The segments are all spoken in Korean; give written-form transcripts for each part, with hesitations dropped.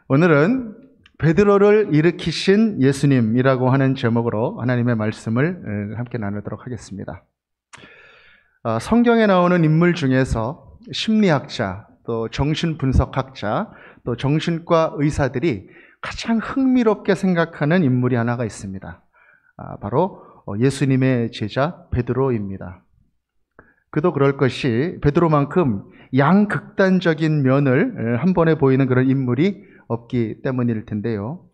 오늘은 베드로를 일으키신 예수님이라고 하는 제목으로 하나님의 말씀을 함께 나누도록 하겠습니다. 성경에 나오는 인물 중에서 심리학자, 또 정신분석학자, 또 정신과 의사들이 가장 흥미롭게 생각하는 인물이 하나가 있습니다. 바로 예수님의 제자 베드로입니다. 그도 그럴 것이 베드로만큼 양극단적인 면을 한 번에 보이는 그런 인물이 없기 때문일 텐데요.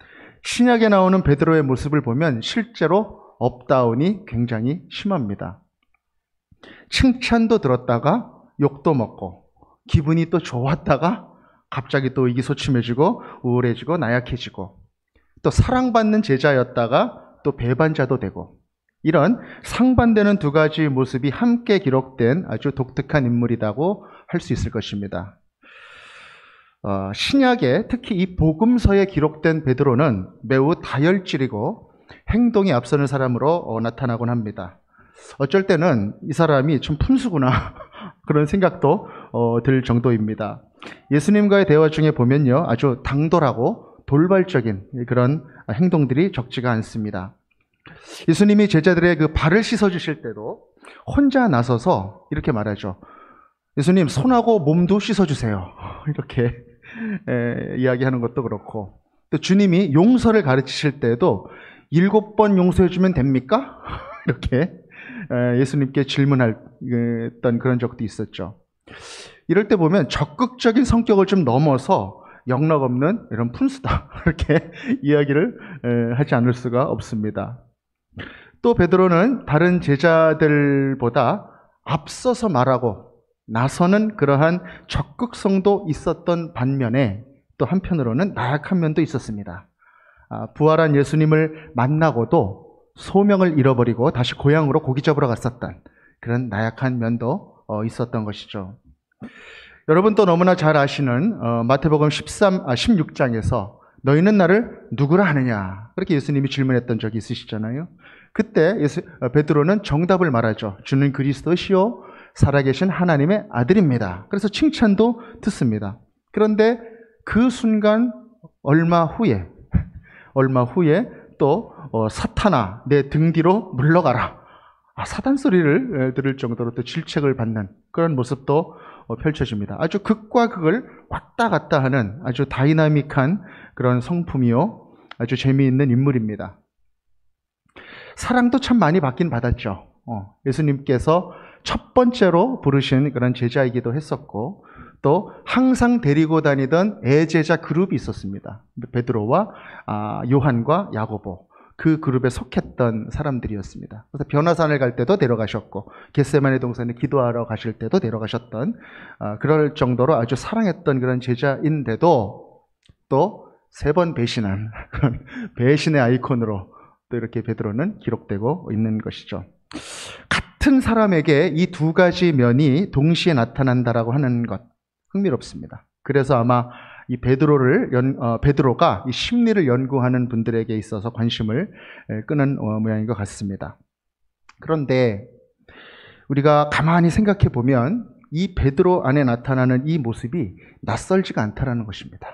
신약에 나오는 베드로의 모습을 보면 실제로 업다운이 굉장히 심합니다. 칭찬도 들었다가 욕도 먹고, 기분이 또 좋았다가 갑자기 또 의기소침해지고 우울해지고 나약해지고, 또 사랑받는 제자였다가 또 배반자도 되고, 이런 상반되는 두 가지 모습이 함께 기록된 아주 독특한 인물이라고 할 수 있을 것입니다. 신약에 특히 이 복음서에 기록된 베드로는 매우 다혈질이고 행동이 앞서는 사람으로 나타나곤 합니다. 어쩔 때는 이 사람이 좀 푼수구나 그런 생각도 들 정도입니다. 예수님과의 대화 중에 보면요, 아주 당돌하고 돌발적인 그런 행동들이 적지가 않습니다. 예수님이 제자들의 그 발을 씻어주실 때도 혼자 나서서 이렇게 말하죠. 예수님, 손하고 몸도 씻어주세요. 이렇게 이야기하는 것도 그렇고, 또 주님이 용서를 가르치실 때도 7번 용서해주면 됩니까? 이렇게 예수님께 질문했던 그런 적도 있었죠. 이럴 때 보면 적극적인 성격을 좀 넘어서 영락없는 이런 푼수다 이렇게 이야기를 하지 않을 수가 없습니다. 또 베드로는 다른 제자들보다 앞서서 말하고 나서는 그러한 적극성도 있었던 반면에 또 한편으로는 나약한 면도 있었습니다. 부활한 예수님을 만나고도 소명을 잃어버리고 다시 고향으로 고기 잡으러 갔었던 그런 나약한 면도 있었던 것이죠. 여러분 또 너무나 잘 아시는 마태복음 16장에서 너희는 나를 누구라 하느냐, 그렇게 예수님이 질문했던 적이 있으시잖아요. 그때 베드로는 정답을 말하죠. 주는 그리스도시요 살아계신 하나님의 아들입니다. 그래서 칭찬도 듣습니다. 그런데 그 순간 얼마 후에 또 사탄아 내 등 뒤로 물러가라, 사단 소리를 들을 정도로 또 질책을 받는 그런 모습도 펼쳐집니다. 아주 극과 극을 왔다 갔다 하는 아주 다이나믹한 그런 성품이요, 아주 재미있는 인물입니다. 사랑도 참 많이 받긴 받았죠. 예수님께서 첫 번째로 부르신 그런 제자이기도 했었고, 또 항상 데리고 다니던 애제자 그룹이 있었습니다. 베드로와 요한과 야고보, 그 그룹에 속했던 사람들이었습니다. 그래서 변화산을 갈 때도 데려가셨고, 겟세마네 동산에 기도하러 가실 때도 데려가셨던, 그럴 정도로 아주 사랑했던 그런 제자인데도 또 3번 배신한 그런 배신의 아이콘으로 또 이렇게 베드로는 기록되고 있는 것이죠. 같은 사람에게 이 두 가지 면이 동시에 나타난다라고 하는 것, 흥미롭습니다. 그래서 아마 이 베드로가 이 심리를 연구하는 분들에게 있어서 관심을 끄는 모양인 것 같습니다. 그런데 우리가 가만히 생각해 보면 이 베드로 안에 나타나는 이 모습이 낯설지가 않다라는 것입니다.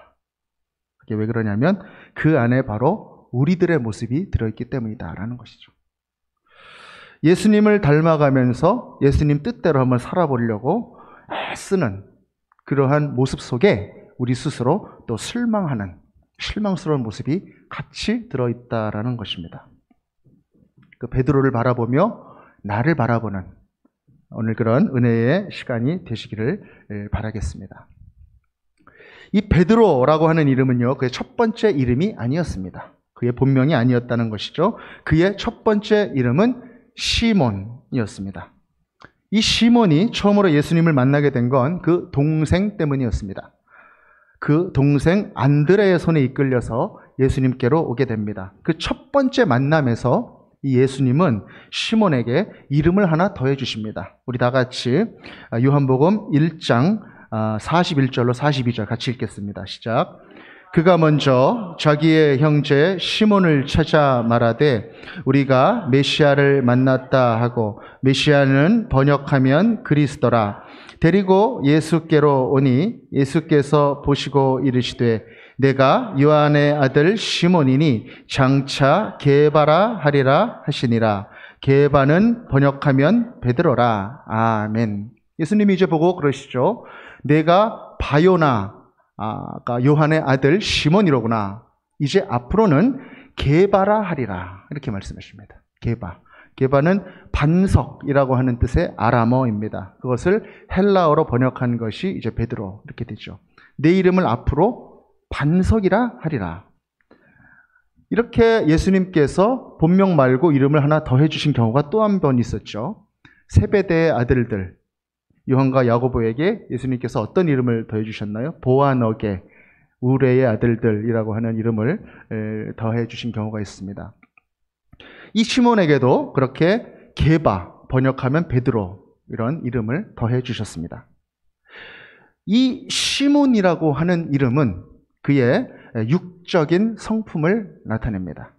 그게 왜 그러냐면 그 안에 바로 우리들의 모습이 들어있기 때문이다라는 것이죠. 예수님을 닮아가면서 예수님 뜻대로 한번 살아보려고 애쓰는 그러한 모습 속에 우리 스스로 또 실망스러운 모습이 같이 들어있다라는 것입니다. 그 베드로를 바라보며 나를 바라보는 오늘 그런 은혜의 시간이 되시기를 바라겠습니다. 이 베드로라고 하는 이름은요, 그의 첫 번째 이름이 아니었습니다. 그의 본명이 아니었다는 것이죠. 그의 첫 번째 이름은 시몬이었습니다. 이 시몬이 처음으로 예수님을 만나게 된 건 그 동생 때문이었습니다. 그 동생 안드레의 손에 이끌려서 예수님께로 오게 됩니다. 그 첫 번째 만남에서 이 예수님은 시몬에게 이름을 하나 더해 주십니다. 우리 다 같이 요한복음 1장 41절로 42절 같이 읽겠습니다. 시작. 그가 먼저 자기의 형제 시몬을 찾아 말하되 우리가 메시아를 만났다 하고, 메시아는 번역하면 그리스도라. 데리고 예수께로 오니 예수께서 보시고 이르시되 내가 요한의 아들 시몬이니 장차 게바라 하리라 하시니라. 게바는 번역하면 베드로라. 아멘. 예수님이 이제 보고 그러시죠. 내가 바요나, 요한의 아들 시몬이로구나. 이제 앞으로는 게바라 하리라. 이렇게 말씀하십니다. 게바. 게바는 반석이라고 하는 뜻의 아람어입니다. 그것을 헬라어로 번역한 것이 이제 베드로 이렇게 되죠. 내 이름을 앞으로 반석이라 하리라. 이렇게 예수님께서 본명 말고 이름을 하나 더 해주신 경우가 또 한 번 있었죠. 세베대의 아들들 요한과 야고보에게 예수님께서 어떤 이름을 더 해주셨나요? 보아너게, 우레의 아들들이라고 하는 이름을 더해 주신 경우가 있습니다. 이 시몬에게도 그렇게 게바, 번역하면 베드로, 이런 이름을 더해 주셨습니다. 이 시몬이라고 하는 이름은 그의 육적인 성품을 나타냅니다.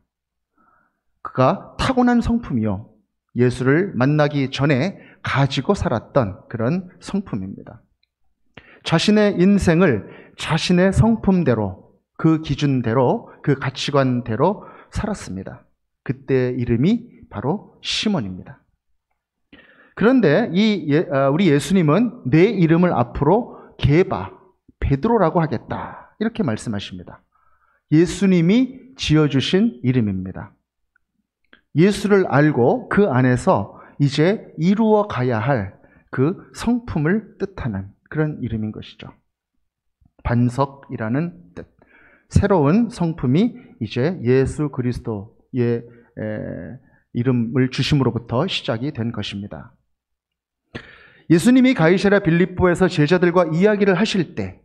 그가 타고난 성품이요, 예수를 만나기 전에 가지고 살았던 그런 성품입니다. 자신의 인생을 자신의 성품대로, 그 기준대로, 그 가치관대로 살았습니다. 그때 이름이 바로 시몬입니다. 그런데 우리 예수님은 내 이름을 앞으로 게바, 베드로라고 하겠다, 이렇게 말씀하십니다. 예수님이 지어주신 이름입니다. 예수를 알고 그 안에서 이제 이루어 가야 할 그 성품을 뜻하는 그런 이름인 것이죠. 반석이라는 뜻. 새로운 성품이 이제 예수 그리스도의 이름을 주심으로부터 시작이 된 것입니다. 예수님이 가이사랴 빌립보에서 제자들과 이야기를 하실 때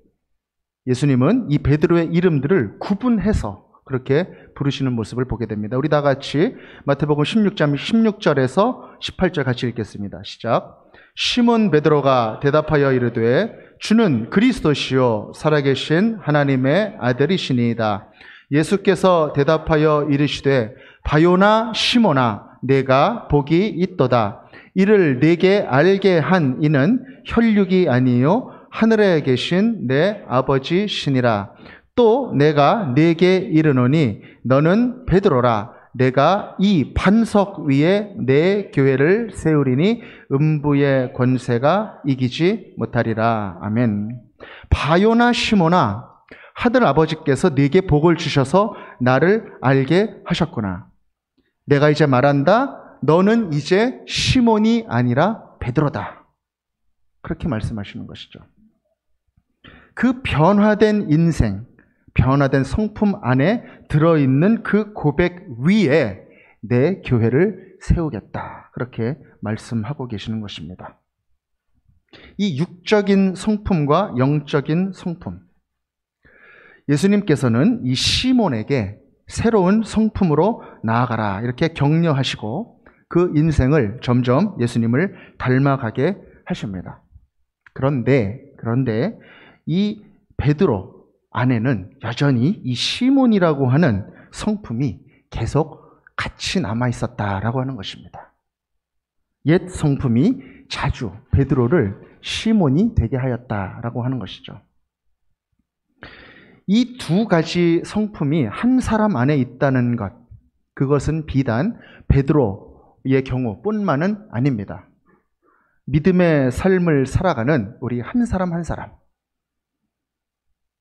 예수님은 이 베드로의 이름들을 구분해서 그렇게 부르시는 모습을 보게 됩니다. 우리 다 같이 마태복음 16장 16절에서 18절 같이 읽겠습니다. 시작. 시몬 베드로가 대답하여 이르되 주는 그리스도시요 살아계신 하나님의 아들이시니이다. 예수께서 대답하여 이르시되 바요나 시몬아 내가 복이 있도다. 이를 내게 알게 한 이는 혈육이 아니요 하늘에 계신 내 아버지시니라. 또 내가 네게 이르노니 너는 베드로라. 내가 이 반석 위에 내 교회를 세우리니 음부의 권세가 이기지 못하리라. 아멘. 바요나 시몬아, 하늘 아버지께서 네게 복을 주셔서 나를 알게 하셨구나. 내가 이제 말한다. 너는 이제 시몬이 아니라 베드로다. 그렇게 말씀하시는 것이죠. 그 변화된 인생, 변화된 성품 안에 들어있는 그 고백 위에 내 교회를 세우겠다. 그렇게 말씀하고 계시는 것입니다. 이 육적인 성품과 영적인 성품. 예수님께서는 이 시몬에게 새로운 성품으로 나아가라 이렇게 격려하시고 그 인생을 점점 예수님을 닮아가게 하십니다. 그런데 이 베드로 안에는 여전히 이 시몬이라고 하는 성품이 계속 같이 남아 있었다라고 하는 것입니다. 옛 성품이 자주 베드로를 시몬이 되게 하였다라고 하는 것이죠. 이 두 가지 성품이 한 사람 안에 있다는 것, 그것은 비단 베드로의 경우뿐만은 아닙니다. 믿음의 삶을 살아가는 우리 한 사람 한 사람,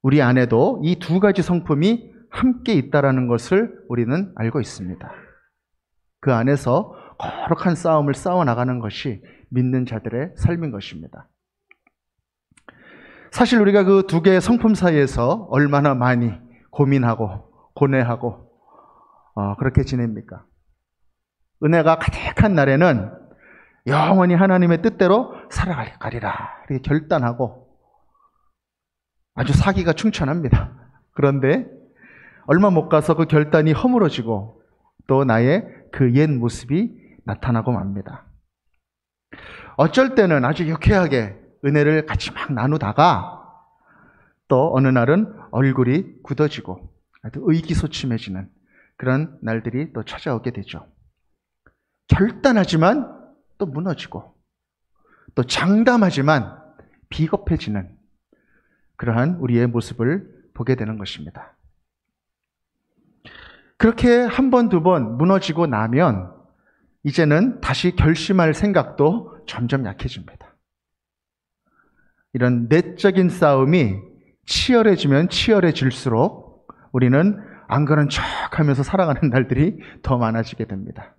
우리 안에도 이 두 가지 성품이 함께 있다는 것을 우리는 알고 있습니다. 그 안에서 거룩한 싸움을 싸워나가는 것이 믿는 자들의 삶인 것입니다. 사실 우리가 그 두 개의 성품 사이에서 얼마나 많이 고민하고 고뇌하고 그렇게 지냅니까? 은혜가 가득한 날에는 영원히 하나님의 뜻대로 살아가리라 이렇게 결단하고 아주 사기가 충천합니다. 그런데 얼마 못 가서 그 결단이 허물어지고 또 나의 그 옛 모습이 나타나고 맙니다. 어쩔 때는 아주 유쾌하게 은혜를 같이 막 나누다가 또 어느 날은 얼굴이 굳어지고 아주 의기소침해지는 그런 날들이 또 찾아오게 되죠. 결단하지만 또 무너지고 또 장담하지만 비겁해지는 그러한 우리의 모습을 보게 되는 것입니다. 그렇게 한 번, 두 번 무너지고 나면 이제는 다시 결심할 생각도 점점 약해집니다. 이런 내적인 싸움이 치열해지면 치열해질수록 우리는 안 그런 척 하면서 살아가는 날들이 더 많아지게 됩니다.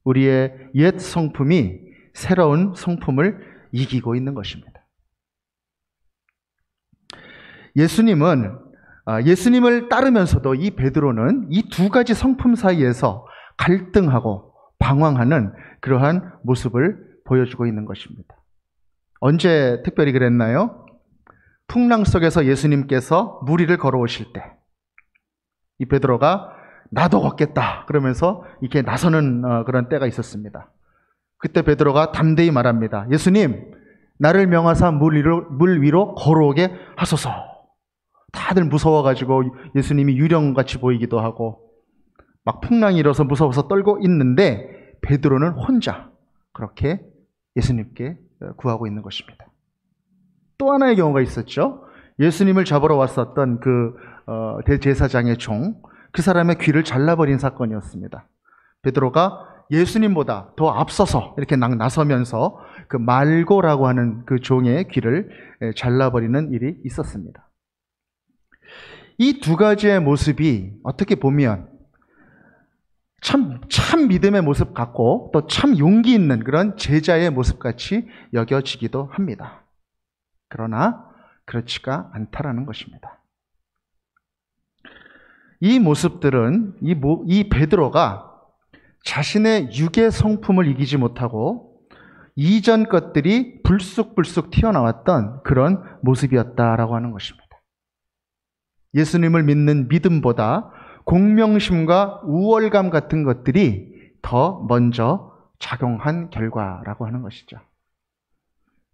우리의 옛 성품이 새로운 성품을 이기고 있는 것입니다. 예수님을 따르면서도 이 베드로는 이 두 가지 성품 사이에서 갈등하고 방황하는 그러한 모습을 보여주고 있는 것입니다. 언제 특별히 그랬나요? 풍랑 속에서 예수님께서 물 위를 걸어오실 때 이 베드로가 나도 걷겠다 그러면서 이렇게 나서는 그런 때가 있었습니다. 그때 베드로가 담대히 말합니다. 예수님, 나를 명하사 물 위로 걸어오게 하소서. 다들 무서워가지고 예수님이 유령같이 보이기도 하고 막 풍랑이 일어서 무서워서 떨고 있는데 베드로는 혼자 그렇게 예수님께 구하고 있는 것입니다. 또 하나의 경우가 있었죠. 예수님을 잡으러 왔었던 그 대제사장의 종, 그 사람의 귀를 잘라버린 사건이었습니다. 베드로가 예수님보다 더 앞서서 이렇게 나서면서 그 말고라고 하는 그 종의 귀를 잘라버리는 일이 있었습니다. 이 두 가지의 모습이 어떻게 보면 참 믿음의 모습 같고 또 참 용기 있는 그런 제자의 모습 같이 여겨지기도 합니다. 그러나 그렇지가 않다라는 것입니다. 이 모습들은 이 베드로가 자신의 육의 성품을 이기지 못하고 이전 것들이 불쑥불쑥 튀어나왔던 그런 모습이었다라고 하는 것입니다. 예수님을 믿는 믿음보다 공명심과 우월감 같은 것들이 더 먼저 작용한 결과라고 하는 것이죠.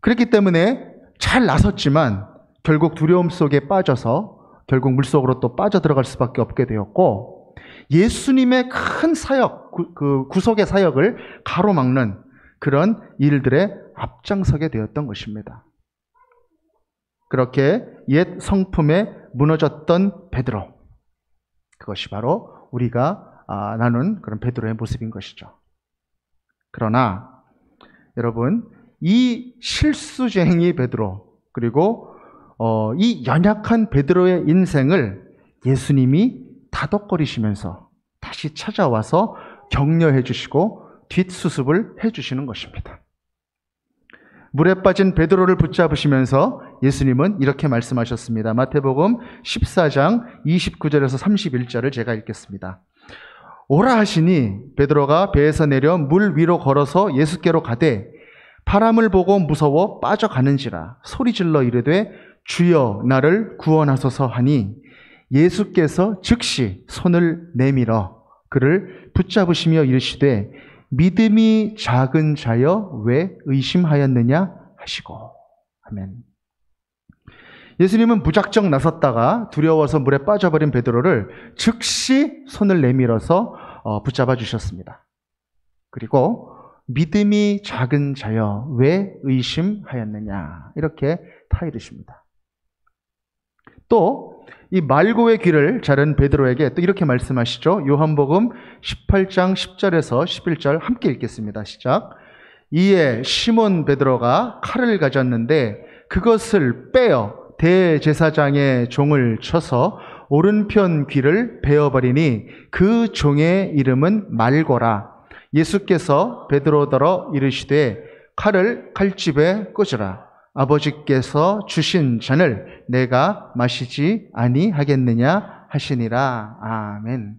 그렇기 때문에 잘 나섰지만 결국 두려움 속에 빠져서 결국 물속으로 또 빠져들어갈 수밖에 없게 되었고, 예수님의 큰 사역, 그 구속의 사역을 가로막는 그런 일들에 앞장서게 되었던 것입니다. 그렇게 옛 성품에 무너졌던 베드로, 그것이 바로 우리가 나눈 그런 베드로의 모습인 것이죠. 그러나 여러분, 이 실수쟁이 베드로, 그리고 이 연약한 베드로의 인생을 예수님이 다독거리시면서 다시 찾아와서 격려해 주시고 뒷수습을 해 주시는 것입니다. 물에 빠진 베드로를 붙잡으시면서 예수님은 이렇게 말씀하셨습니다. 마태복음 14장 29절에서 31절을 제가 읽겠습니다. 오라 하시니 베드로가 배에서 내려 물 위로 걸어서 예수께로 가되 바람을 보고 무서워 빠져가는지라 소리질러 이르되 주여 나를 구원하소서 하니 예수께서 즉시 손을 내밀어 그를 붙잡으시며 이르시되 믿음이 작은 자여 왜 의심하였느냐 하시고. 아멘. 예수님은 무작정 나섰다가 두려워서 물에 빠져버린 베드로를 즉시 손을 내밀어서 붙잡아 주셨습니다. 그리고 믿음이 작은 자여 왜 의심하였느냐 이렇게 타이르십니다. 또 이 말고의 귀를 자른 베드로에게 또 이렇게 말씀하시죠. 요한복음 18장 10절에서 11절 함께 읽겠습니다. 시작. 이에 시몬 베드로가 칼을 가졌는데 그것을 빼어 대제사장의 종을 쳐서 오른편 귀를 베어버리니 그 종의 이름은 말고라. 예수께서 베드로더러 이르시되 칼을 칼집에 꽂으라. 아버지께서 주신 잔을 내가 마시지 아니하겠느냐 하시니라. 아멘.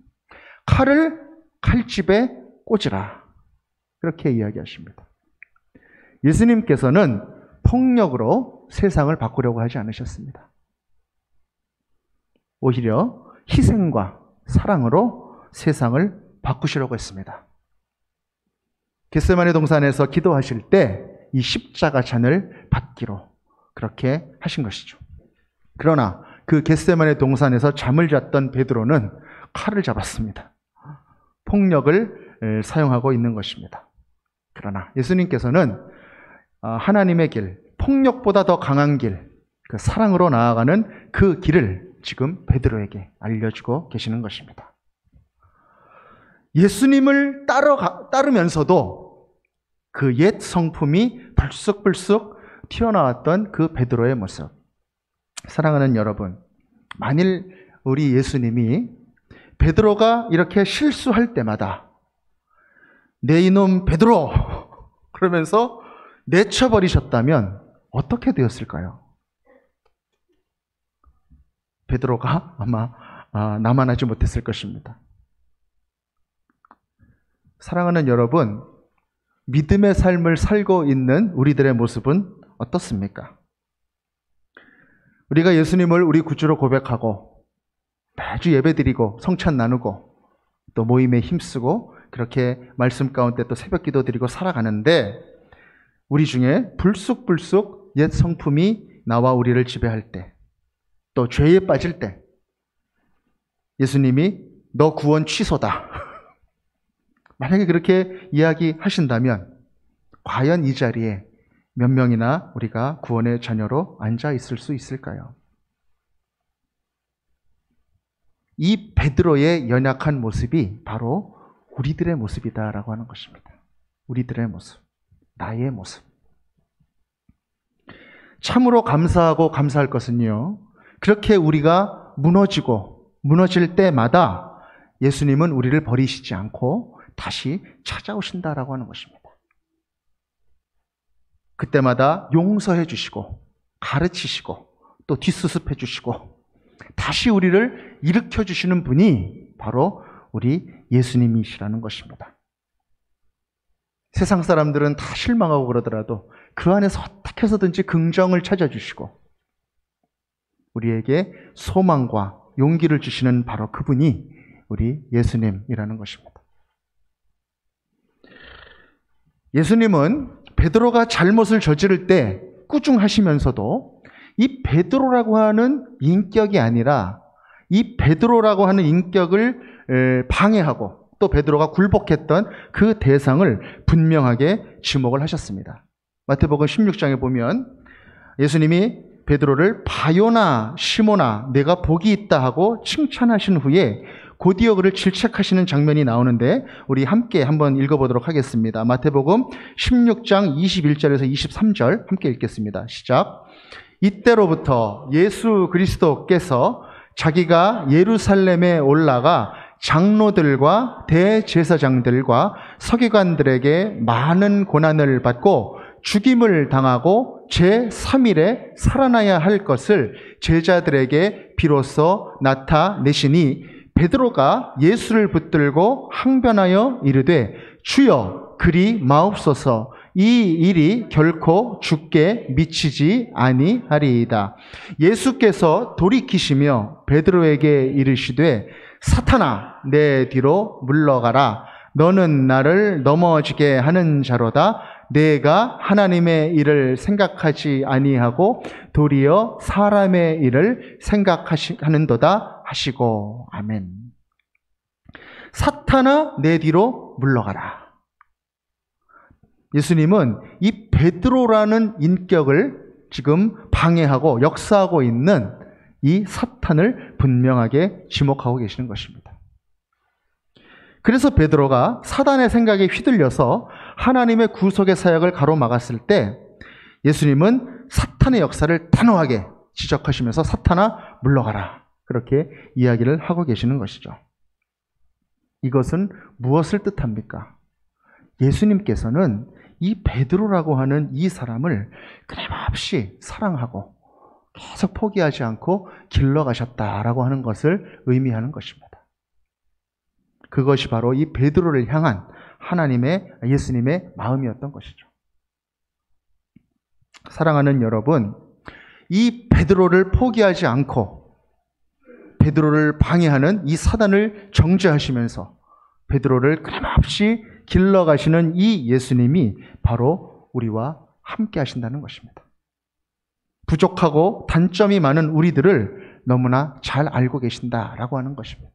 칼을 칼집에 꽂으라. 그렇게 이야기하십니다. 예수님께서는 폭력으로 세상을 바꾸려고 하지 않으셨습니다. 오히려 희생과 사랑으로 세상을 바꾸시려고 했습니다. 겟세마네 동산에서 기도하실 때 이 십자가 잔을 받기로 그렇게 하신 것이죠. 그러나 그 겟세마네 동산에서 잠을 잤던 베드로는 칼을 잡았습니다. 폭력을 사용하고 있는 것입니다. 그러나 예수님께서는 하나님의 길, 폭력보다 더 강한 길, 그 사랑으로 나아가는 그 길을 지금 베드로에게 알려주고 계시는 것입니다. 예수님을 따르면서도 그 옛 성품이 불쑥불쑥 튀어나왔던 그 베드로의 모습. 사랑하는 여러분, 만일 우리 예수님이 베드로가 이렇게 실수할 때마다 내 이놈 베드로 그러면서 내쳐버리셨다면 어떻게 되었을까요? 베드로가 아마 남아나지 못했을 것입니다. 사랑하는 여러분, 믿음의 삶을 살고 있는 우리들의 모습은 어떻습니까? 우리가 예수님을 우리 구주로 고백하고 매주 예배드리고 성찬 나누고 또 모임에 힘쓰고 그렇게 말씀 가운데 또 새벽 기도 드리고 살아가는데, 우리 중에 불쑥불쑥 옛 성품이 나와 우리를 지배할 때, 또 죄에 빠질 때 예수님이 너 구원 취소다 만약에 그렇게 이야기하신다면 과연 이 자리에 몇 명이나 우리가 구원의 자녀로 앉아 있을 수 있을까요? 이 베드로의 연약한 모습이 바로 우리들의 모습이다라고 하는 것입니다. 우리들의 모습, 나의 모습. 참으로 감사하고 감사할 것은요, 그렇게 우리가 무너질 때마다 예수님은 우리를 버리시지 않고 다시 찾아오신다라고 하는 것입니다. 그때마다 용서해 주시고 가르치시고 또 뒷수습해 주시고 다시 우리를 일으켜 주시는 분이 바로 우리 예수님이시라는 것입니다. 세상 사람들은 다 실망하고 그러더라도 그 안에서 어떻게 해서든지 긍정을 찾아주시고 우리에게 소망과 용기를 주시는 바로 그분이 우리 예수님이라는 것입니다. 예수님은 베드로가 잘못을 저지를 때 꾸중하시면서도 이 베드로라고 하는 인격이 아니라 이 베드로라고 하는 인격을 방해하고 또 베드로가 굴복했던 그 대상을 분명하게 지목을 하셨습니다. 마태복음 16장에 보면 예수님이 베드로를 바요나 시모나 내가 복이 있다 하고 칭찬하신 후에 곧이어 그를 질책하시는 장면이 나오는데 우리 함께 한번 읽어보도록 하겠습니다. 마태복음 16장 21절에서 23절 함께 읽겠습니다. 시작. 이때로부터 예수 그리스도께서 자기가 예루살렘에 올라가 장로들과 대제사장들과 서기관들에게 많은 고난을 받고 죽임을 당하고 제3일에 살아나야 할 것을 제자들에게 비로소 나타내시니 베드로가 예수를 붙들고 항변하여 이르되 주여 그리 마옵소서 이 일이 결코 죽게 미치지 아니하리이다. 예수께서 돌이키시며 베드로에게 이르시되 사탄아 내 뒤로 물러가라. 너는 나를 넘어지게 하는 자로다. 내가 하나님의 일을 생각하지 아니하고 도리어 사람의 일을 생각하는도다 하시고. 아멘. 사탄아 내 뒤로 물러가라. 예수님은 이 베드로라는 인격을 지금 방해하고 역사하고 있는 이 사탄을 분명하게 지목하고 계시는 것입니다. 그래서 베드로가 사단의 생각에 휘둘려서 하나님의 구속의 사역을 가로막았을 때 예수님은 사탄의 역사를 단호하게 지적하시면서 사탄아 물러가라, 그렇게 이야기를 하고 계시는 것이죠. 이것은 무엇을 뜻합니까? 예수님께서는 이 베드로라고 하는 이 사람을 끊임없이 사랑하고 계속 포기하지 않고 길러가셨다라고 하는 것을 의미하는 것입니다. 그것이 바로 이 베드로를 향한 예수님의 마음이었던 것이죠. 사랑하는 여러분, 이 베드로를 포기하지 않고 베드로를 방해하는 이 사단을 정죄하시면서 베드로를 끊임없이 길러가시는 이 예수님이 바로 우리와 함께 하신다는 것입니다. 부족하고 단점이 많은 우리들을 너무나 잘 알고 계신다라고 하는 것입니다.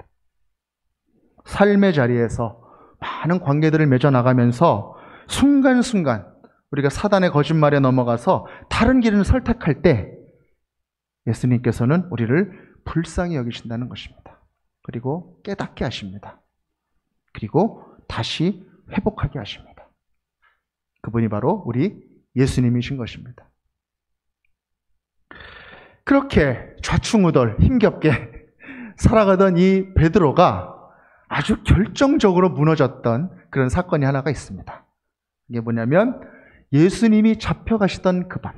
삶의 자리에서 많은 관계들을 맺어나가면서 순간순간 우리가 사단의 거짓말에 넘어가서 다른 길을 선택할 때 예수님께서는 우리를 불쌍히 여기신다는 것입니다. 그리고 깨닫게 하십니다. 그리고 다시 회복하게 하십니다. 그분이 바로 우리 예수님이신 것입니다. 그렇게 좌충우돌 힘겹게 살아가던 이 베드로가 아주 결정적으로 무너졌던 그런 사건이 하나가 있습니다. 이게 뭐냐면 예수님이 잡혀가시던 그 밤,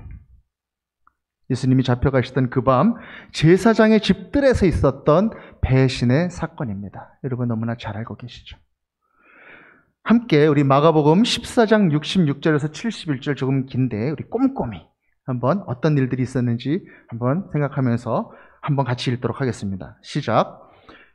예수님이 잡혀가시던 그 밤 제사장의 집들에서 있었던 배신의 사건입니다. 여러분 너무나 잘 알고 계시죠? 함께 우리 마가복음 14장 66절에서 71절 조금 긴데 우리 꼼꼼히 한번 어떤 일들이 있었는지 한번 생각하면서 한번 같이 읽도록 하겠습니다. 시작.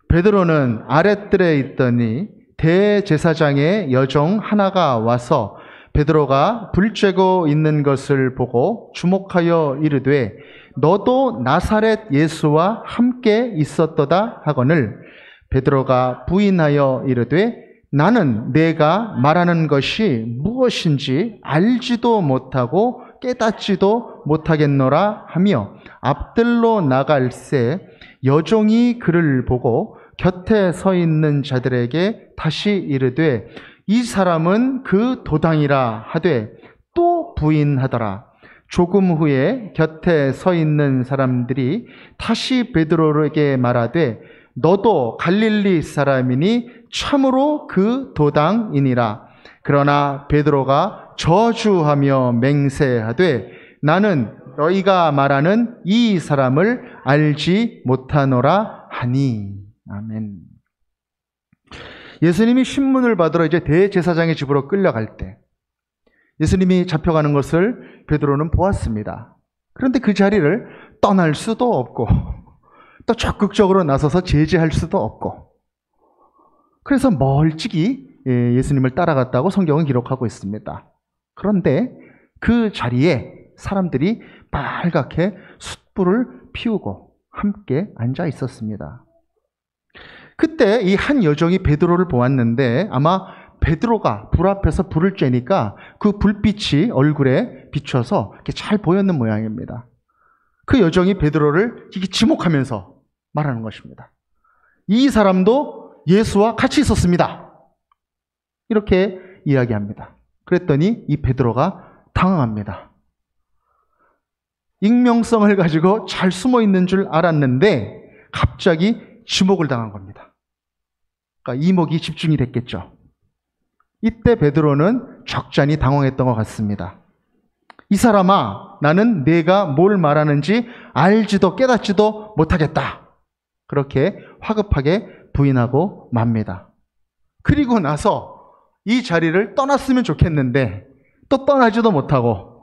베드로는 아랫뜰에 있더니 대제사장의 여종 하나가 와서 베드로가 불 쬐고 있는 것을 보고 주목하여 이르되 너도 나사렛 예수와 함께 있었도다 하거늘 베드로가 부인하여 이르되 나는 내가 말하는 것이 무엇인지 알지도 못하고 깨닫지도 못하겠노라 하며 앞들로 나갈새 여종이 그를 보고 곁에 서 있는 자들에게 다시 이르되 이 사람은 그 도당이라 하되 또 부인하더라. 조금 후에 곁에 서 있는 사람들이 다시 베드로에게 말하되 너도 갈릴리 사람이니 참으로 그 도당이니라. 그러나 베드로가 저주하며 맹세하되 나는 너희가 말하는 이 사람을 알지 못하노라 하니. 아멘. 예수님이 신문을 받으러 이제 대제사장의 집으로 끌려갈 때 예수님이 잡혀가는 것을 베드로는 보았습니다. 그런데 그 자리를 떠날 수도 없고 또 적극적으로 나서서 제지할 수도 없고 그래서 멀찍이 예수님을 따라갔다고 성경은 기록하고 있습니다. 그런데 그 자리에 사람들이 빨갛게 숯불을 피우고 함께 앉아 있었습니다. 그때 이 한 여종이 베드로를 보았는데 아마 베드로가 불 앞에서 불을 쬐니까 그 불빛이 얼굴에 비춰서 이렇게 잘 보였는 모양입니다. 그 여종이 베드로를 이렇게 지목하면서 말하는 것입니다. 이 사람도 예수와 같이 있었습니다. 이렇게 이야기합니다. 그랬더니 이 베드로가 당황합니다. 익명성을 가지고 잘 숨어 있는 줄 알았는데 갑자기 지목을 당한 겁니다. 그러니까 이목이 집중이 됐겠죠. 이때 베드로는 적잖이 당황했던 것 같습니다. 이 사람아, 나는 네가 뭘 말하는지 알지도 깨닫지도 못하겠다. 그렇게 화급하게 부인하고 맙니다. 그리고 나서 이 자리를 떠났으면 좋겠는데 또 떠나지도 못하고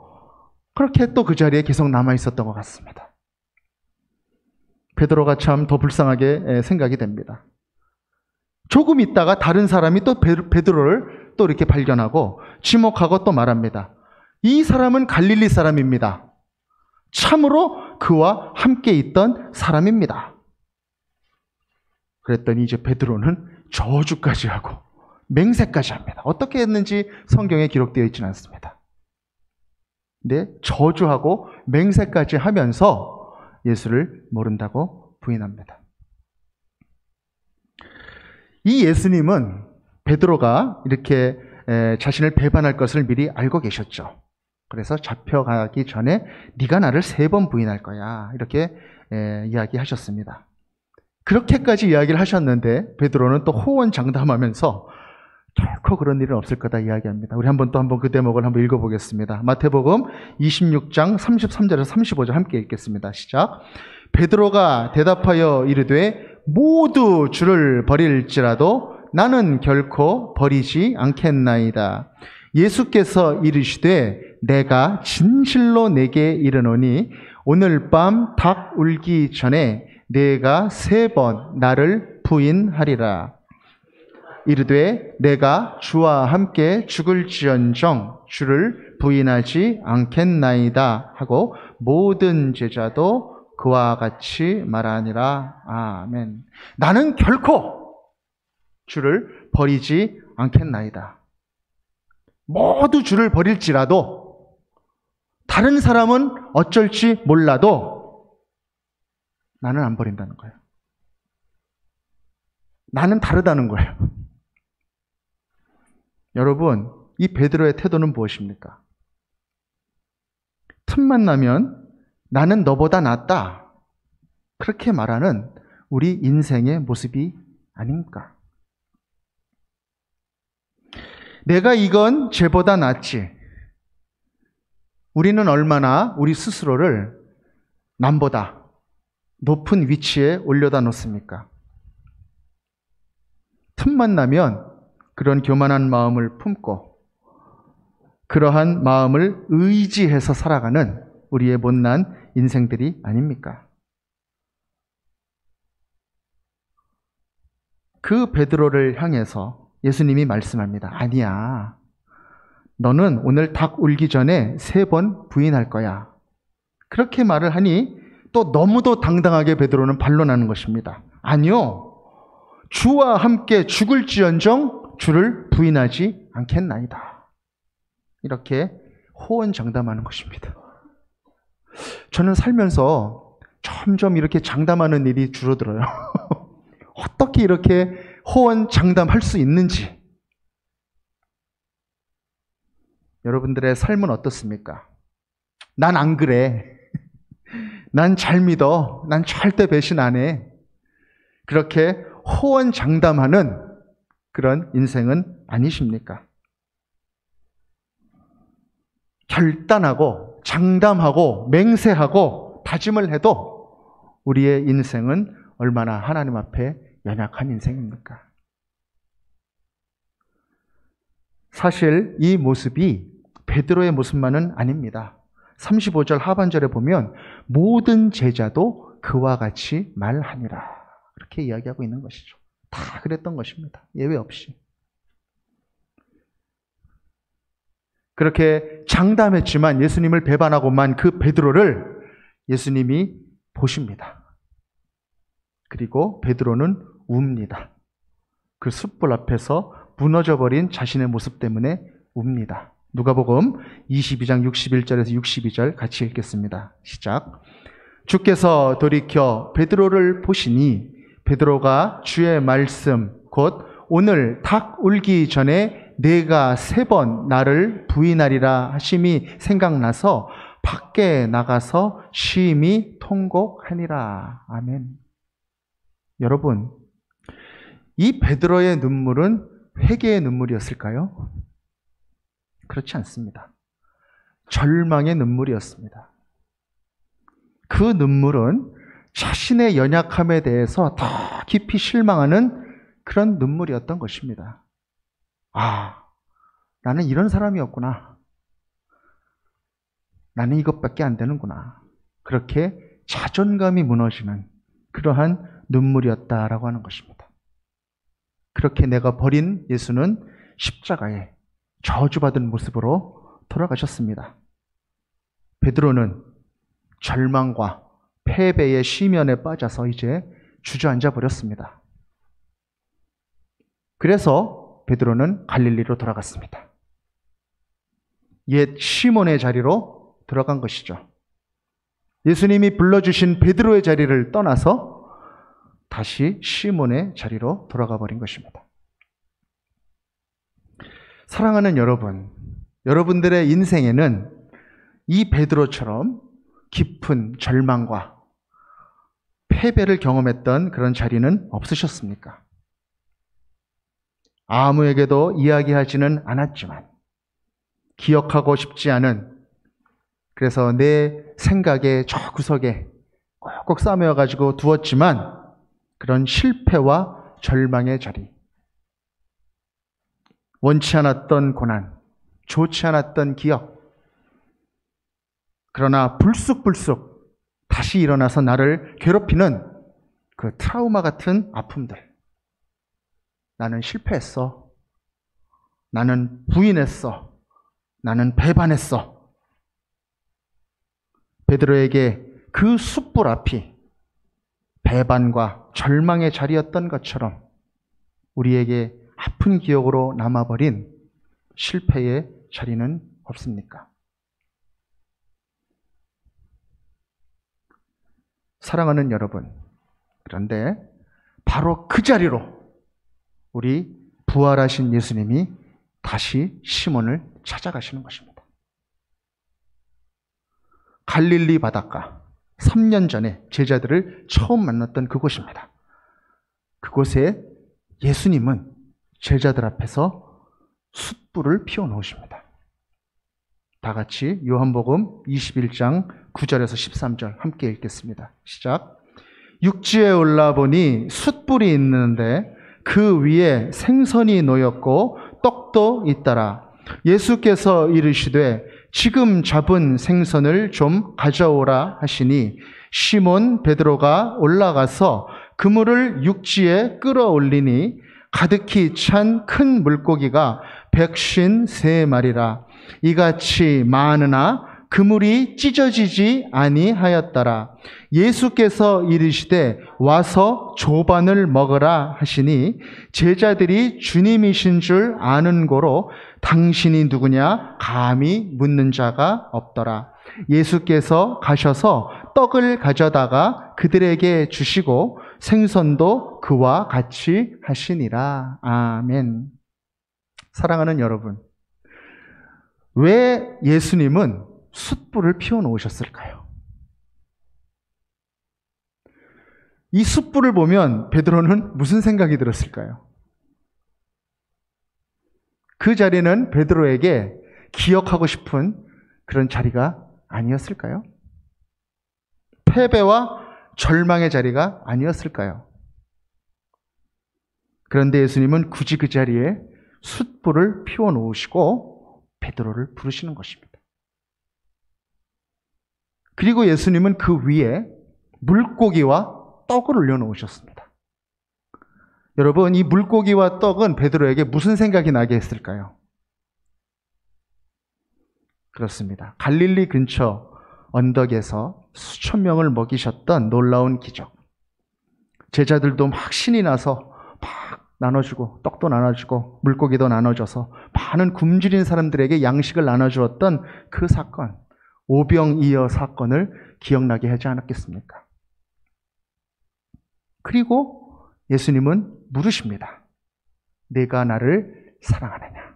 그렇게 또 그 자리에 계속 남아 있었던 것 같습니다. 베드로가 참 더 불쌍하게 생각이 됩니다. 조금 있다가 다른 사람이 또 베드로를 또 이렇게 발견하고 지목하고 또 말합니다. 이 사람은 갈릴리 사람입니다. 참으로 그와 함께 있던 사람입니다. 그랬더니 이제 베드로는 저주까지 하고 맹세까지 합니다. 어떻게 했는지 성경에 기록되어 있지는 않습니다. 근데 저주하고 맹세까지 하면서 예수를 모른다고 부인합니다. 이 예수님은 베드로가 이렇게 자신을 배반할 것을 미리 알고 계셨죠. 그래서 잡혀가기 전에 네가 나를 3번 부인할 거야 이렇게 이야기하셨습니다. 그렇게까지 이야기를 하셨는데 베드로는 또 호언장담하면서 결코 그런 일은 없을 거다 이야기합니다. 우리 한번 그 대목을 한번 읽어보겠습니다. 마태복음 26장 33절에서 35절 함께 읽겠습니다. 시작. 베드로가 대답하여 이르되 모두 주를 버릴지라도 나는 결코 버리지 않겠나이다. 예수께서 이르시되 내가 진실로 내게 이르노니 오늘 밤 닭 울기 전에 내가 3번 나를 부인하리라. 이르되 내가 주와 함께 죽을지언정 주를 부인하지 않겠나이다 하고 모든 제자도 그와 같이 말하니라. 아멘. 나는 결코 주를 버리지 않겠나이다. 모두 주를 버릴지라도 다른 사람은 어쩔지 몰라도 나는 안 버린다는 거예요. 나는 다르다는 거예요. 여러분, 이 베드로의 태도는 무엇입니까? 틈만 나면 나는 너보다 낫다. 그렇게 말하는 우리 인생의 모습이 아닙니까? 내가 이건 쟤보다 낫지. 우리는 얼마나 우리 스스로를 남보다 높은 위치에 올려다 놓습니까? 틈만 나면 그런 교만한 마음을 품고 그러한 마음을 의지해서 살아가는 우리의 못난 인생들이 아닙니까? 그 베드로를 향해서 예수님이 말씀합니다. 아니야. 너는 오늘 닭 울기 전에 3번 부인할 거야. 그렇게 말을 하니 또 너무도 당당하게 베드로는 반론하는 것입니다. 아니요. 주와 함께 죽을지언정 주를 부인하지 않겠나이다. 이렇게 호언장담하는 것입니다. 저는 살면서 점점 이렇게 장담하는 일이 줄어들어요. 어떻게 이렇게 호언장담할 수 있는지. 여러분들의 삶은 어떻습니까? 난 안 그래. 난 잘 믿어. 난 절대 배신 안 해. 그렇게 호언장담하는 그런 인생은 아니십니까? 결단하고 장담하고 맹세하고 다짐을 해도 우리의 인생은 얼마나 하나님 앞에 연약한 인생입니까? 사실 이 모습이 베드로의 모습만은 아닙니다. 35절 하반절에 보면 모든 제자도 그와 같이 말하니라. 그렇게 이야기하고 있는 것이죠. 다 그랬던 것입니다. 예외 없이. 그렇게 장담했지만 예수님을 배반하고만 그 베드로를 예수님이 보십니다. 그리고 베드로는 웁니다. 그 숯불 앞에서 무너져버린 자신의 모습 때문에 웁니다. 누가복음 22장 61절에서 62절 같이 읽겠습니다. 시작. 주께서 돌이켜 베드로를 보시니 베드로가 주의 말씀 곧 오늘 닭 울기 전에 네가 3번 나를 부인하리라 하심이 생각나서 밖에 나가서 심히 통곡하니라. 아멘. 여러분, 이 베드로의 눈물은 회개의 눈물이었을까요? 그렇지 않습니다. 절망의 눈물이었습니다. 그 눈물은 자신의 연약함에 대해서 더 깊이 실망하는 그런 눈물이었던 것입니다. 아, 나는 이런 사람이었구나. 나는 이것밖에 안 되는구나. 그렇게 자존감이 무너지는 그러한 눈물이었다라고 하는 것입니다. 그렇게 내가 버린 예수는 십자가에 저주받은 모습으로 돌아가셨습니다. 베드로는 절망과 패배의 시면에 빠져서 이제 주저앉아 버렸습니다. 그래서 베드로는 갈릴리로 돌아갔습니다. 옛 시몬의 자리로 들어간 것이죠. 예수님이 불러주신 베드로의 자리를 떠나서 다시 시몬의 자리로 돌아가 버린 것입니다. 사랑하는 여러분, 여러분들의 인생에는 이 베드로처럼 깊은 절망과 패배를 경험했던 그런 자리는 없으셨습니까? 아무에게도 이야기하지는 않았지만 기억하고 싶지 않은, 그래서 내 생각의 저 구석에 꼭꼭 싸매어가지고 두었지만 그런 실패와 절망의 자리, 원치 않았던 고난, 좋지 않았던 기억, 그러나 불쑥불쑥 다시 일어나서 나를 괴롭히는 그 트라우마 같은 아픔들. 나는 실패했어. 나는 부인했어. 나는 배반했어. 베드로에게 그 숯불 앞이 배반과 절망의 자리였던 것처럼 우리에게 아픈 기억으로 남아버린 실패의 자리는 없습니까? 사랑하는 여러분, 그런데 바로 그 자리로 우리 부활하신 예수님이 다시 시몬을 찾아가시는 것입니다. 갈릴리 바닷가, 3년 전에 제자들을 처음 만났던 그곳입니다. 그곳에 예수님은 제자들 앞에서 숯불을 피워놓으십니다. 다 같이 요한복음 21장 9절에서 13절 함께 읽겠습니다. 시작. 육지에 올라보니 숯불이 있는데 그 위에 생선이 놓였고 떡도 있더라. 예수께서 이르시되 지금 잡은 생선을 좀 가져오라 하시니 시몬 베드로가 올라가서 그물을 육지에 끌어올리니 가득히 찬 큰 물고기가 153마리라. 이같이 많으나 그물이 찢어지지 아니하였더라. 예수께서 이르시되 와서 조반을 먹으라 하시니 제자들이 주님이신 줄 아는 고로 당신이 누구냐 감히 묻는 자가 없더라. 예수께서 가셔서 떡을 가져다가 그들에게 주시고 생선도 그와 같이 하시니라. 아멘. 사랑하는 여러분, 왜 예수님은 숯불을 피워놓으셨을까요? 이 숯불을 보면 베드로는 무슨 생각이 들었을까요? 그 자리는 베드로에게 기억하고 싶은 그런 자리가 아니었을까요? 패배와 절망의 자리가 아니었을까요? 그런데 예수님은 굳이 그 자리에 숯불을 피워놓으시고 베드로를 부르시는 것입니다. 그리고 예수님은 그 위에 물고기와 떡을 올려놓으셨습니다. 여러분, 이 물고기와 떡은 베드로에게 무슨 생각이 나게 했을까요? 그렇습니다. 갈릴리 근처 언덕에서 수천 명을 먹이셨던 놀라운 기적. 제자들도 막 신이 나서 막 나눠주고 떡도 나눠주고 물고기도 나눠줘서 많은 굶주린 사람들에게 양식을 나눠주었던 그 사건, 오병이어 사건을 기억나게 하지 않았겠습니까? 그리고 예수님은 물으십니다. 내가 나를 사랑하느냐?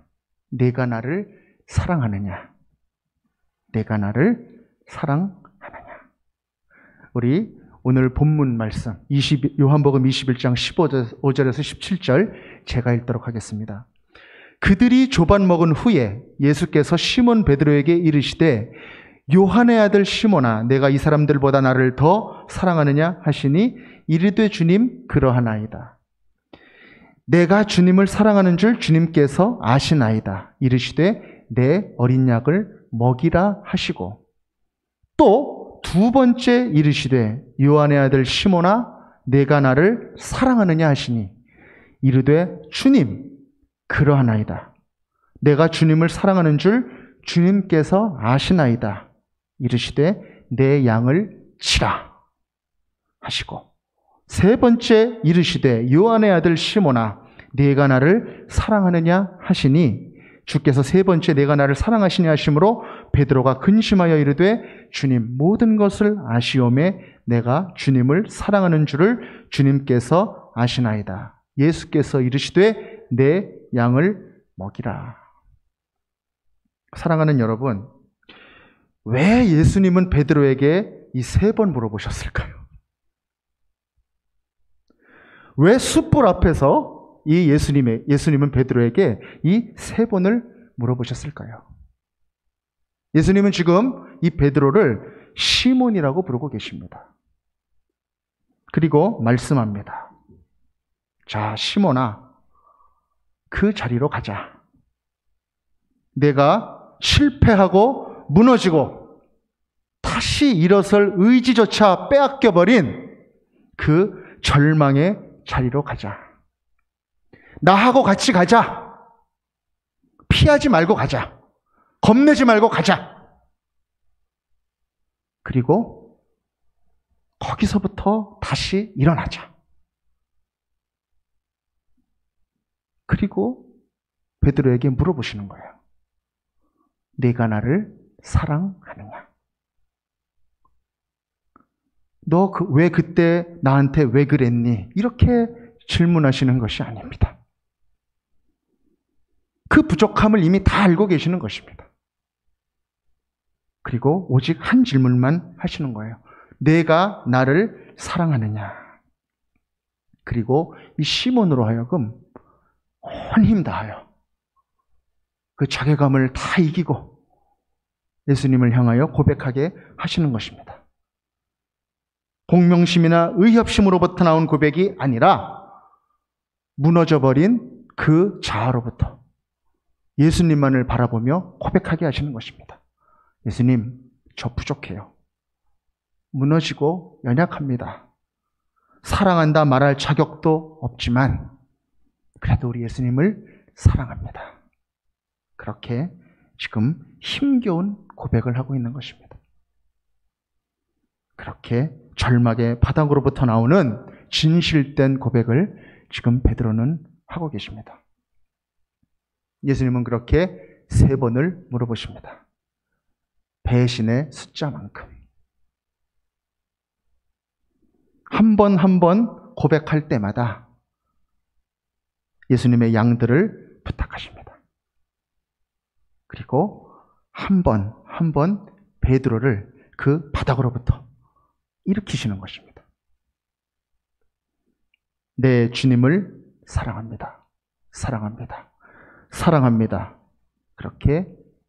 내가 나를 사랑하느냐? 내가 나를 사랑하느냐? 우리 오늘 본문 말씀 요한복음 21장 15절에서 17절 제가 읽도록 하겠습니다. 그들이 조반 먹은 후에 예수께서 시몬 베드로에게 이르시되 요한의 아들 시몬아 내가 이 사람들보다 나를 더 사랑하느냐 하시니 이르되 주님 그러하나이다. 내가 주님을 사랑하는 줄 주님께서 아시나이다. 이르시되 내 어린 양을 먹이라 하시고 또 두 번째 이르시되 요한의 아들 시몬아 내가 나를 사랑하느냐 하시니 이르되 주님 그러하나이다. 내가 주님을 사랑하는 줄 주님께서 아시나이다. 이르시되 내 양을 치라 하시고 세 번째 이르시되 요한의 아들 시몬아 네가 나를 사랑하느냐 하시니 주께서 세 번째 내가 나를 사랑하시냐 하심으로 베드로가 근심하여 이르되 주님 모든 것을 아시오매 내가 주님을 사랑하는 줄을 주님께서 아시나이다. 예수께서 이르시되 내 양을 먹이라. 사랑하는 여러분, 왜 예수님은 베드로에게 이 세 번 물어보셨을까요? 왜 숯불 앞에서 이 예수님은 베드로에게 이 세 번을 물어보셨을까요? 예수님은 지금 이 베드로를 시몬이라고 부르고 계십니다. 그리고 말씀합니다. 자, 시몬아, 그 자리로 가자. 내가 실패하고 무너지고 다시 일어설 의지조차 빼앗겨버린 그 절망의 자리로 가자. 나하고 같이 가자. 피하지 말고 가자. 겁내지 말고 가자. 그리고 거기서부터 다시 일어나자. 그리고 베드로에게 물어보시는 거예요. 내가 나를 사랑하느냐? 너 왜 그때 나한테 왜 그랬니? 이렇게 질문하시는 것이 아닙니다. 그 부족함을 이미 다 알고 계시는 것입니다. 그리고 오직 한 질문만 하시는 거예요. 내가 나를 사랑하느냐? 그리고 이 시몬으로 하여금 온 힘 다하여 그 자괴감을 다 이기고 예수님을 향하여 고백하게 하시는 것입니다. 공명심이나 의협심으로부터 나온 고백이 아니라 무너져버린 그 자아로부터 예수님만을 바라보며 고백하게 하시는 것입니다. 예수님, 저 부족해요. 무너지고 연약합니다. 사랑한다 말할 자격도 없지만 그래도 우리 예수님을 사랑합니다. 그렇게 지금 힘겨운 고백을 하고 있는 것입니다. 그렇게 절망의 바닥으로부터 나오는 진실된 고백을 지금 베드로는 하고 계십니다. 예수님은 그렇게 3번을 물어보십니다. 배신의 숫자만큼. 한 번 한 번 고백할 때마다 예수님의 양들을 부탁하십니다. 그리고 한 번 한 번 베드로를 그 바닥으로부터 일으키시는 것입니다. 내 주님을 사랑합니다. 사랑합니다. 사랑합니다. 그렇게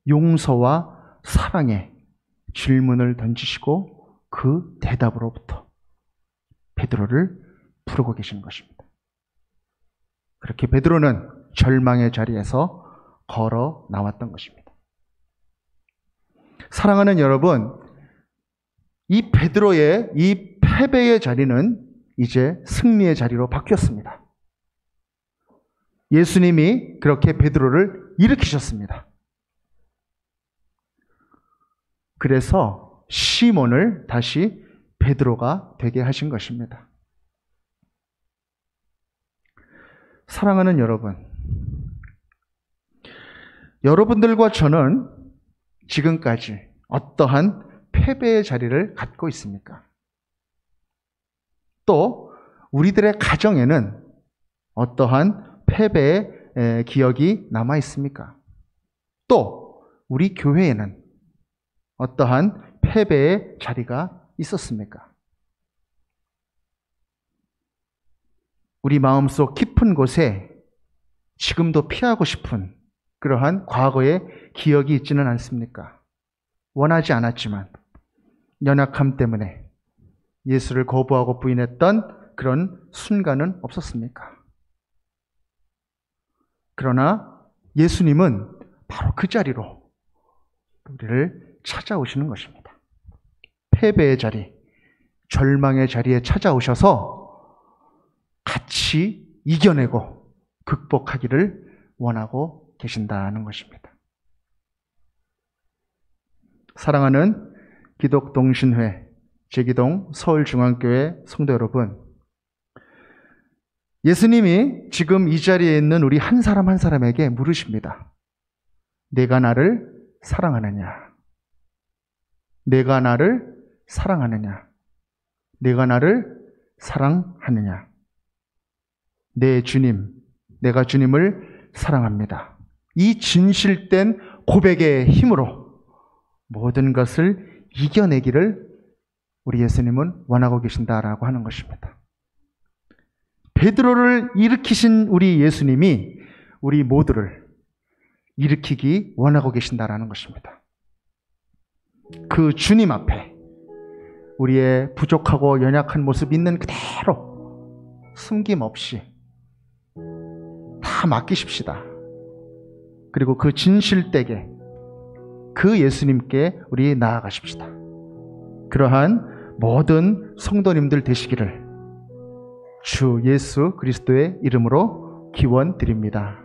용서와 사랑의 질문을 던지시고 그 대답으로부터 베드로를 부르고 계시는 것입니다. 그렇게 베드로는 절망의 자리에서 걸어 나왔던 것입니다. 사랑하는 여러분, 이 베드로의 이 패배의 자리는 이제 승리의 자리로 바뀌었습니다. 예수님이 그렇게 베드로를 일으키셨습니다. 그래서 시몬을 다시 베드로가 되게 하신 것입니다. 사랑하는 여러분, 여러분들과 저는 지금까지 어떠한 패배의 자리를 갖고 있습니까? 또 우리들의 가정에는 어떠한 패배의 기억이 남아 있습니까? 또 우리 교회에는 어떠한 패배의 자리가 있었습니까? 우리 마음속 깊은 곳에 지금도 피하고 싶은 그러한 과거의 기억이 있지는 않습니까? 원하지 않았지만 연약함 때문에 예수를 거부하고 부인했던 그런 순간은 없었습니까? 그러나 예수님은 바로 그 자리로 우리를 찾아오시는 것입니다. 패배의 자리, 절망의 자리에 찾아오셔서 같이 이겨내고 극복하기를 원하고 계신다는 것입니다. 사랑하는 기독동신회 제기동 서울중앙교회 성도 여러분, 예수님이 지금 이 자리에 있는 우리 한 사람 한 사람에게 물으십니다. 내가 나를 사랑하느냐? 내가 나를 사랑하느냐? 내가 나를 사랑하느냐? 내 주님, 내가 주님을 사랑합니다. 이 진실된 고백의 힘으로 모든 것을 이겨내기를 우리 예수님은 원하고 계신다라고 하는 것입니다. 베드로를 일으키신 우리 예수님이 우리 모두를 일으키기 원하고 계신다라는 것입니다. 그 주님 앞에 우리의 부족하고 연약한 모습 있는 그대로 숨김없이 다 맡기십시다. 그리고 그 진실되게 그 예수님께 우리 나아가십시다. 그러한 모든 성도님들 되시기를 주 예수 그리스도의 이름으로 기원드립니다.